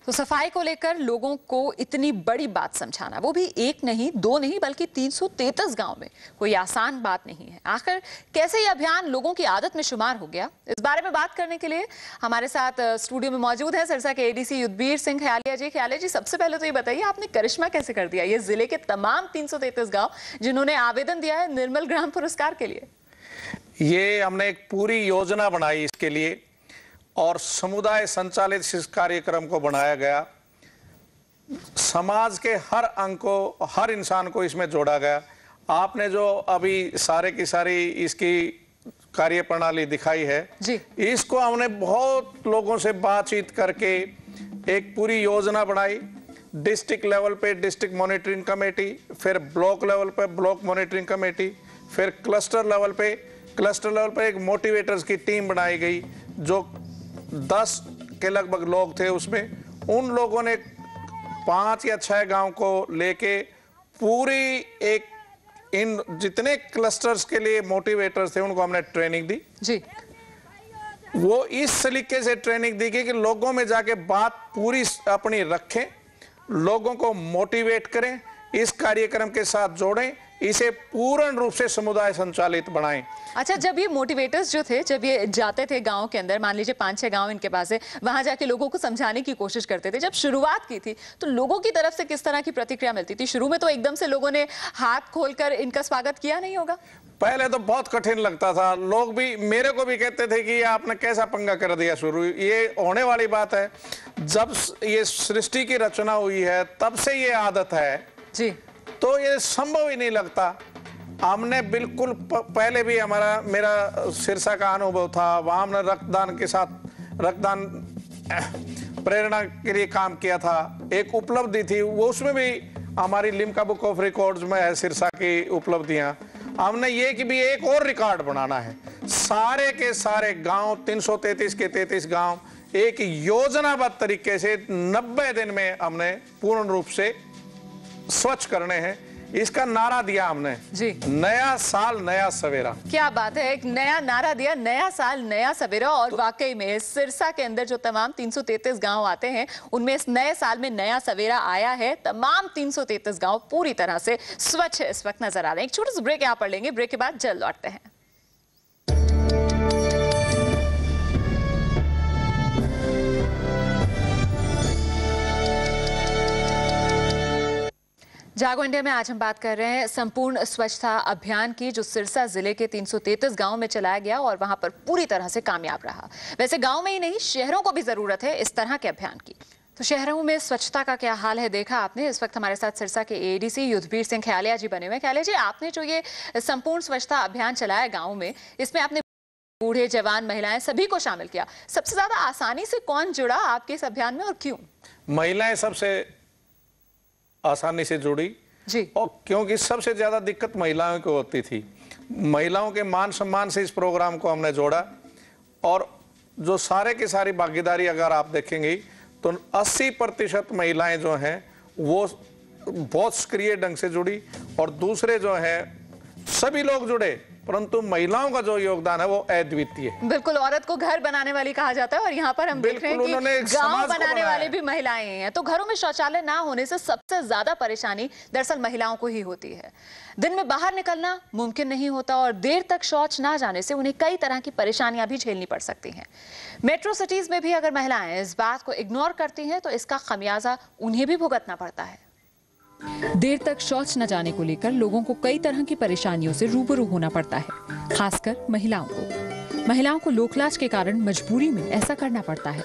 तो सफाई को लेकर लोगों को इतनी बड़ी बात समझाना, वो भी एक नहीं दो नहीं बल्कि 333 गांव में, कोई आसान बात नहीं है। आखिर कैसे ये अभियान लोगों की आदत में शुमार हो गया, इस बारे में बात करने के लिए हमारे साथ स्टूडियो में मौजूद है सिरसा के एडीसी युद्धवीर सिंह ख्यालिया जी। ख्यालिया जी, सबसे पहले तो ये बताइए, आपने करिश्मा कैसे कर दिया ये जिले के तमाम 333 गांव जिन्होंने आवेदन दिया है निर्मल ग्राम पुरस्कार के लिए? ये हमने एक पूरी योजना बनाई इसके लिए और समुदाय संचालित इस कार्यक्रम को बनाया गया। समाज के हर अंग को, हर इंसान को इसमें जोड़ा गया। आपने जो अभी सारे की सारी इसकी कार्य प्रणाली दिखाई है जी, इसको हमने बहुत लोगों से बातचीत करके एक पूरी योजना बनाई। डिस्ट्रिक्ट लेवल पे डिस्ट्रिक्ट मॉनिटरिंग कमेटी, फिर ब्लॉक लेवल पे ब्लॉक मॉनिटरिंग कमेटी, फिर क्लस्टर लेवल पे एक मोटिवेटर्स की टीम बनाई गई जो 10 के लगभग लोग थे। उसमें उन लोगों ने 5 या 6 गांव को लेके पूरी एक इन जितने क्लस्टर्स के लिए मोटिवेटर्स थे उनको हमने ट्रेनिंग दी जी। वो इस तरीके से ट्रेनिंग दी गई कि लोगों में जाके बात पूरी अपनी रखें, लोगों को मोटिवेट करें, इस कार्यक्रम के साथ जोड़ें, इसे पूर्ण रूप से समुदाय संचालित बनाएं। अच्छा, जब ये मोटिवेटर्स जो थे, जब ये जाते थे गांव के अंदर, मान लीजिए 5-6 गांव इनके पास है, वहां जाके लोगों को समझाने की कोशिश करते थे, जब शुरुआत की थी तो लोगों की तरफ से किस तरह की प्रतिक्रिया मिलती थी? शुरू में तो एकदम से लोगों ने हाथ खोलकर इनका स्वागत किया नहीं होगा? पहले तो बहुत कठिन लगता था। लोग भी मेरे को भी कहते थे कि आपने कैसा पंगा कर दिया शुरू। ये होने वाली बात है, जब ये सृष्टि की रचना हुई है तब से ये आदत है जी, तो ये संभव ही नहीं लगता। हमने बिल्कुल पहले भी मेरा सिरसा का अनुभव था, वहां हमने रक्तदान के साथ रक्तदान प्रेरणा के लिए काम किया था। एक उपलब्धि थी वो, उसमें भी हमारी लिम्का बुक ऑफ रिकॉर्ड्स में है सिरसा की उपलब्धियां। हमने ये कि भी एक और रिकॉर्ड बनाना है। सारे के सारे गांव 333 के 33 गांव एक योजनाबद्ध तरीके से 90 दिन में हमने पूर्ण रूप से स्वच्छ करने हैं। इसका नारा दिया हमने जी, नया साल नया सवेरा। क्या बात है, एक नया नारा दिया, नया साल नया सवेरा। और वाकई में सिरसा के अंदर जो तमाम 333 गांव आते हैं उनमें इस नए साल में नया सवेरा आया है। तमाम 333 गांव पूरी तरह से स्वच्छ इस वक्त नजर आ रहे हैं। एक छोटा सा ब्रेक यहाँ पर लेंगे, ब्रेक के बाद जल्द लौटते हैं। जागो इंडिया में आज हम बात कर रहे हैं संपूर्ण स्वच्छता अभियान की, जो सिरसा जिले के 333 गांव में चलाया गया और वहां पर पूरी तरह से कामयाब रहा। वैसे गांव में ही नहीं, शहरों को भी जरूरत है इस तरह के अभियान की। तो शहरों में स्वच्छता का क्या हाल है देखा आपने। इस वक्त हमारे साथ सिरसा के एडीसी युद्धवीर सिंह ख्यालिया जी बने हुए। ख्यालिया जी, आपने जो ये संपूर्ण स्वच्छता अभियान चलाया गाँव में, इसमें आपने बूढ़े जवान महिलाएं सभी को शामिल किया। सबसे ज्यादा आसानी से कौन जुड़ा आपके इस अभियान में और क्यों? महिलाएं सबसे आसानी से जुड़ी जी, और क्योंकि सबसे ज्यादा दिक्कत महिलाओं को होती थी। महिलाओं के मान सम्मान से इस प्रोग्राम को हमने जोड़ा और जो सारे की सारी भागीदारी अगर आप देखेंगे तो 80% महिलाएं जो हैं वो बहुत सक्रिय ढंग से जुड़ी और दूसरे जो है सभी लोग जुड़े, परंतु महिलाओं का जो योगदान है वो अद्वितीय है। बिल्कुल, औरत को घर बनाने वाली कहा जाता है और यहाँ पर हम देख रहे हैं कि गांव बनाने वाले भी महिलाएं हैं। तो घरों में शौचालय ना होने से सबसे ज्यादा परेशानी दरअसल महिलाओं को ही होती है। दिन में बाहर निकलना मुमकिन नहीं होता और देर तक शौच ना जाने से उन्हें कई तरह की परेशानियां भी झेलनी पड़ सकती हैं। मेट्रो सिटीज में भी अगर महिलाएं इस बात को इग्नोर करती हैं तो इसका खमियाजा उन्हें भी भुगतना पड़ता है। देर तक शौच न जाने को लेकर लोगों को कई तरह की परेशानियों से रूबरू होना पड़ता है, खासकर महिलाओं को लोकलाज के कारण मजबूरी में ऐसा करना पड़ता है।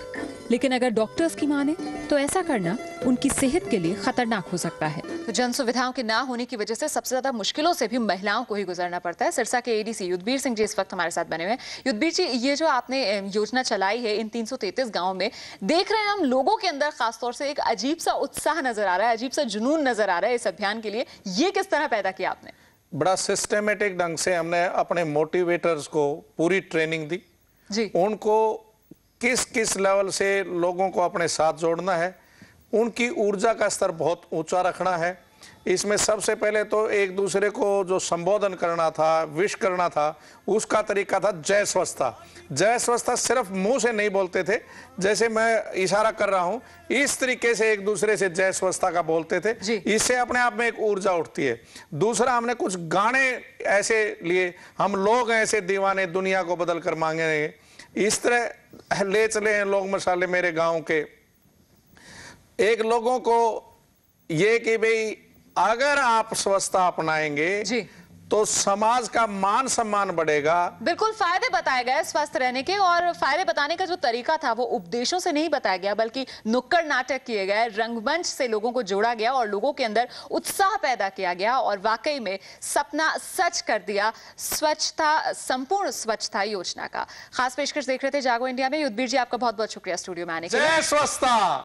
लेकिन अगर डॉक्टर्स की माने तो ऐसा करना उनकी सेहत के लिए खतरनाक हो सकता है। तो जन सुविधाओं के ना होने की वजह से सबसे ज्यादा मुश्किलों से भी महिलाओं को ही गुजरना पड़ता है। सिरसा के एडीसी युद्धवीर सिंह जी इस वक्त हमारे साथ बने हुए हैं। युद्धवीर जी, ये जो आपने योजना चलाई है इन 333 गाँव में, देख रहे हैं हम लोगों के अंदर खासतौर से एक अजीब सा उत्साह नजर आ रहा है, अजीब सा जुनून नजर आ रहा है इस अभियान के लिए। ये किस तरह पैदा किया आपने? बड़ा सिस्टमेटिक ढंग से हमने अपने मोटिवेटर्स को पूरी ट्रेनिंग दी जी, उनको किस किस लेवल से लोगों को अपने साथ जोड़ना है, उनकी ऊर्जा का स्तर बहुत ऊंचा रखना है इसमें सबसे पहले तो एक दूसरे को जो संबोधन करना था, विश करना था, उसका तरीका था जय स्वच्छता। जय स्वच्छता सिर्फ मुंह से नहीं बोलते थे, जैसे मैं इशारा कर रहा हूं इस तरीके से एक दूसरे से जय स्वच्छता का बोलते थे। इससे अपने आप में एक ऊर्जा उठती है। दूसरा, हमने कुछ गाने ऐसे लिए, हम लोग ऐसे दीवाने दुनिया को बदल कर मांगेंगे, इस तरह ले चले हैं लोग मसाले मेरे गांव के। एक लोगों को ये कि भाई अगर आप स्वच्छता अपनाएंगे जी, तो समाज का मान सम्मान बढ़ेगा। बिल्कुल फायदे बताए गए स्वस्थ रहने के, और फायदे बताने का जो तरीका था वो उपदेशों से नहीं बताया गया, बल्कि नुक्कड़ नाटक किए गए, रंगमंच से लोगों को जोड़ा गया और लोगों के अंदर उत्साह पैदा किया गया और वाकई में सपना सच कर दिया स्वच्छता, संपूर्ण स्वच्छता योजना का। खास पेशकश देख रहे थे जागो इंडिया में। युद्धवीर जी, आपका बहुत बहुत शुक्रिया स्टूडियो में आने के लिए। जय स्वच्छता।